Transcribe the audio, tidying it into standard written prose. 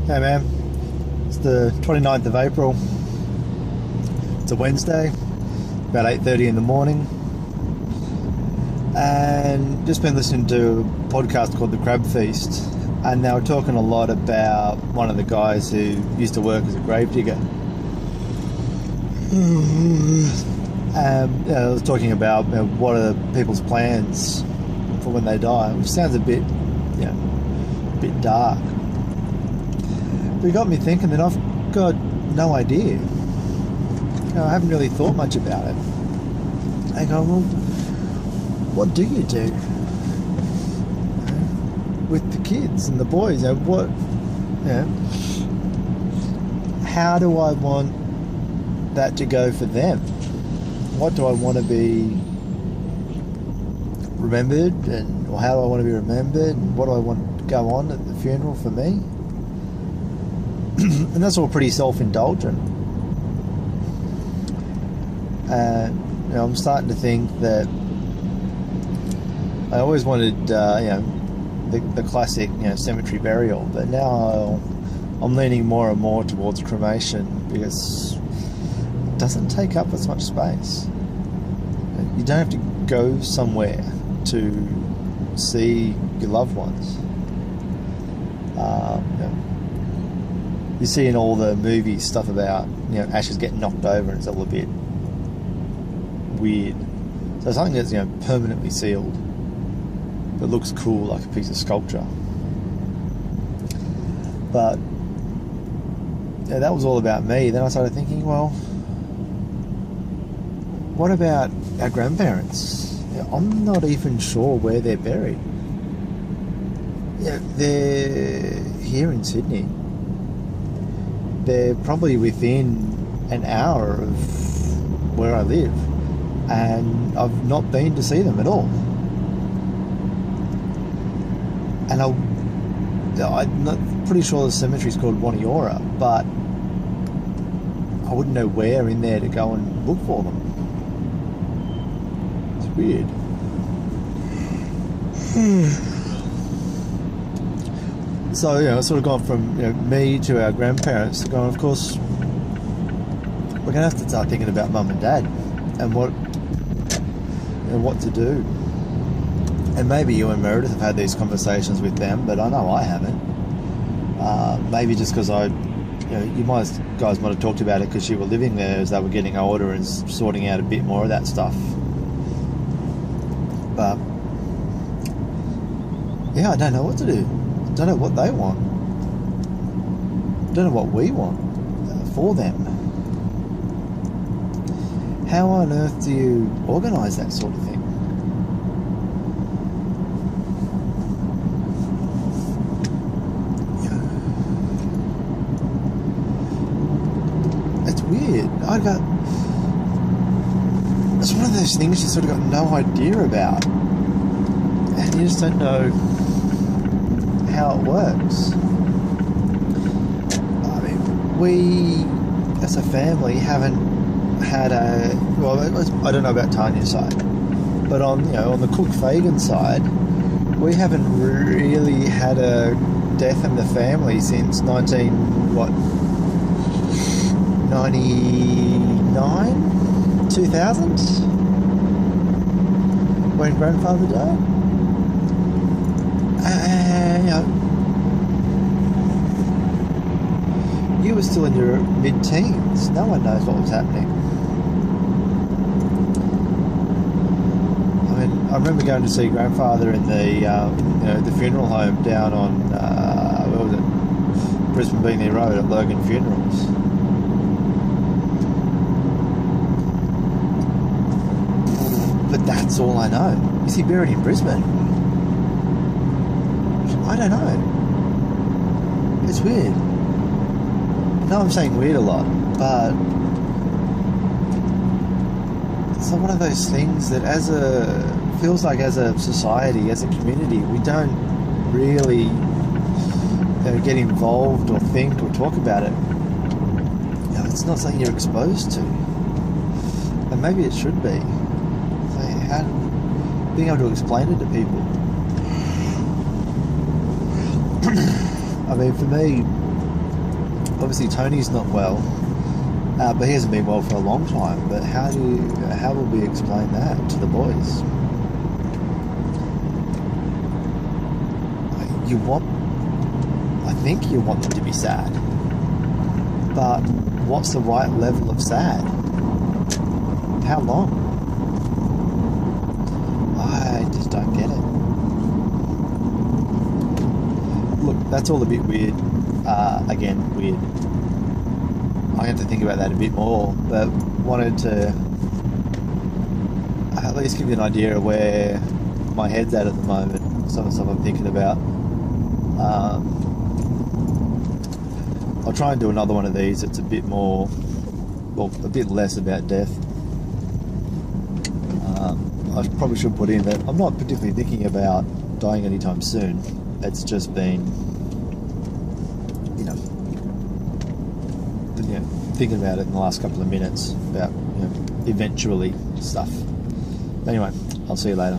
Hey man, it's the 29th of April. It's a Wednesday, about 8:30 in the morning, and just been listening to a podcast called The Crab Feast, and they were talking a lot about one of the guys who used to work as a gravedigger. I was talking about what are people's plans for when they die, which sounds a bit dark. But it got me thinking that I've got no idea. I haven't really thought much about it. I go, well, what do you do with the kids and the boys? How do I want that to go for them? What do I want to be remembered, or how do I want to be remembered, and what do I want to go on at the funeral for me? And that's all pretty self-indulgent. And I'm starting to think that I always wanted, the classic, cemetery burial, but now I'm leaning more and more towards cremation because it doesn't take up as much space. You don't have to go somewhere to see your loved ones. You see in all the movies stuff about ashes getting knocked over, and it's all a bit weird. So something that's permanently sealed that looks cool, like a piece of sculpture. But that was all about me. Then I started thinking, well, what about our grandparents? I'm not even sure where they're buried. They're here in Sydney. They're probably within an hour of where I live, and I've not been to see them at all. And I'm not pretty sure the cemetery's called Waniora, but I wouldn't know where in there to go and look for them. It's weird. So, it's sort of gone from me to our grandparents to going, of course, we're going to have to start thinking about mum and dad and what to do. And maybe you and Meredith have had these conversations with them, but I know I haven't. Maybe just because you guys might have talked about it because you were living there as they were getting older and sorting out a bit more of that stuff. But I don't know what to do. Don't know what they want. Don't know what we want for them. How on earth do you organise that sort of thing? It's weird. It's one of those things you sort of got no idea about, and you just don't know how it works. I mean, we as a family haven't had I don't know about Tanya's side, but on the Cook-Fagan side, we haven't really had a death in the family since 1999, 2000, when grandfather died. You were still in your mid-teens. No one knows what was happening. I mean, I remember going to see grandfather in the funeral home down on where was it? Brisbane Beanley Road at Logan Funerals. But that's all I know. Is he buried in Brisbane? I don't know. It's weird. I know I'm saying weird a lot, but it's one of those things that feels like as a society, as a community, we don't really get involved or think or talk about it. It's not something you're exposed to. And maybe it should be. Being able to explain it to people. I mean, for me, obviously Tony's not well, but he hasn't been well for a long time. But how will we explain that to the boys? I think you want them to be sad, but what's the right level of sad? How long? I just don't get it. Look, that's all a bit weird. Again, weird. I have to think about that a bit more, but wanted to at least give you an idea of where my head's at the moment. Some of the stuff I'm thinking about. I'll try and do another one of these. It's a bit more, well, a bit less about death. I probably should put in that I'm not particularly thinking about dying anytime soon. It's just been, thinking about it in the last couple of minutes about, eventually stuff. Anyway, I'll see you later.